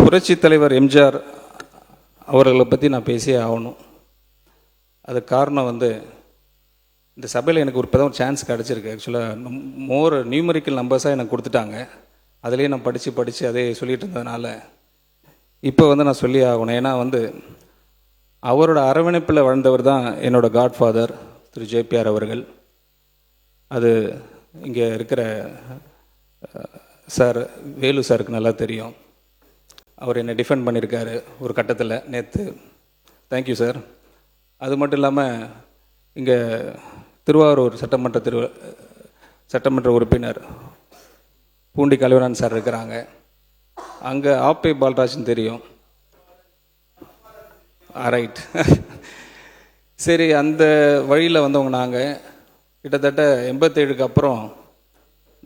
புரட்சி தலைவர் எம்ஜிஆர் அவர்களை பற்றி நான் பேசியே ஆகணும். அதுக்கு காரணம் இந்த சபையில் எனக்கு இப்போ தான் ஒரு சான்ஸ் கிடச்சிருக்கு. ஆக்சுவலாக மோர் நியூமரிக்கல் நம்பர்ஸாக எனக்கு கொடுத்துட்டாங்க. அதிலே நான் படித்து அதே சொல்லிகிட்டு இருந்ததுனால இப்போ நான் சொல்லி ஆகணும். ஏன்னா அவரோட அரவணைப்பில் வாழ்ந்தவர் தான் என்னோடய காட்ஃபாதர் திரு ஜேபிஆர் அவர்கள். அது இங்கே இருக்கிற சார் வேலு சாருக்கு நல்லா தெரியும். அவர் என்னை டிஃபெண்ட் பண்ணியிருக்காரு ஒரு கட்டத்தில் நேற்று. Thank you sir. அது மட்டும் இல்லாமல் இங்கே திருவாரூர் சட்டமன்ற உறுப்பினர் பூண்டி கலைவரன் சார் இருக்கிறாங்க. அங்கே ஆப்பே பால்ராஜ்னு தெரியும். ரைட். சரி, அந்த வழியில் வந்தவங்க நாங்கள் கிட்டத்தட்ட 87க்கு அப்புறம்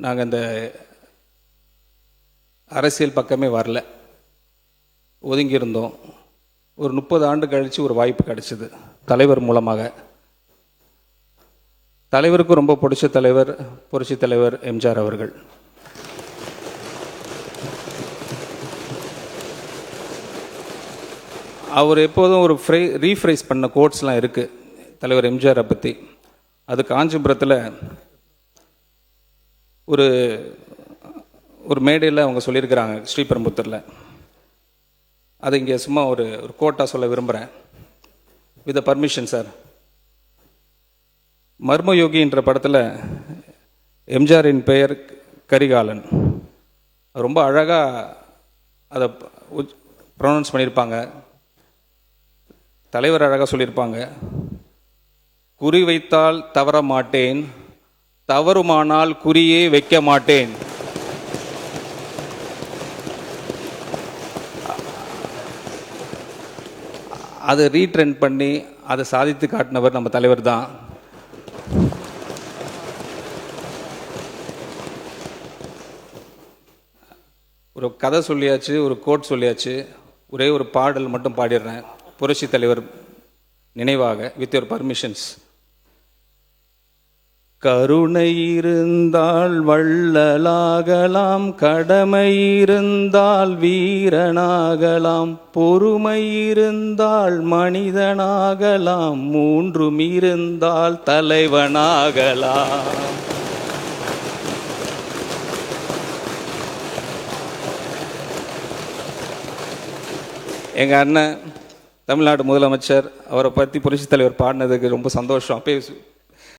நாங்கள் இந்த அரசியல் பக்கமே வரல, ஒதுங்கியிருந்தோம். ஒரு 30 ஆண்டு கழித்து ஒரு வாய்ப்பு கிடைச்சிது தலைவர் மூலமாக. தலைவருக்கும் ரொம்ப பிடிச்ச தலைவர் புரட்சி தலைவர் எம்ஜிஆர் அவர்கள். அவர் எப்போதும் ஒரு ரீஃப்ரைஸ் பண்ண கோட்ஸ்லாம் இருக்குது தலைவர் எம்ஜிஆரை பற்றி. அது காஞ்சிபுரத்தில் ஒரு மேடையில் அவங்க சொல்லியிருக்கிறாங்க, ஸ்ரீபெரும்புத்தூரில். அதை இங்கே சும்மா ஒரு கோட்டாக சொல்ல விரும்புகிறேன், வித் பர்மிஷன் சார். மர்மயோகி என்ற படத்தில் எம்ஜிஆரின் பெயர் கரிகாலன். ரொம்ப அழகாக அதை ப்ரொனவுன்ஸ் பண்ணியிருப்பாங்க. தலைவர் அழகாக சொல்லியிருப்பாங்க, குறி வைத்தால் தவற மாட்டேன், தவறுமானால் குறியே வைக்க மாட்டேன். அதை ரீட்ரெண்ட் பண்ணி அதை சாதித்து காட்டினவர் நம்ம தலைவர் தான். ஒரு கதை சொல்லியாச்சு, ஒரு கோட் சொல்லியாச்சு. ஒரே ஒரு பாடல் மட்டும் பாடிடுறேன் புரட்சி தலைவர் நினைவாக, வித் யுவர் பர்மிஷன்ஸ். கருணை இருந்தால் வள்ளலாகலாம், கடமை இருந்தால் வீரனாகலாம், பொறுமை இருந்தால் மனிதனாகலாம், மூன்றும் இருந்தால் தலைவனாகலாம். எங்கள் அண்ணன் தமிழ்நாடு முதலமைச்சர், அவரை பற்றி புரட்சி தலைவர் பாடினதுக்கு ரொம்ப சந்தோஷம். அப்பயே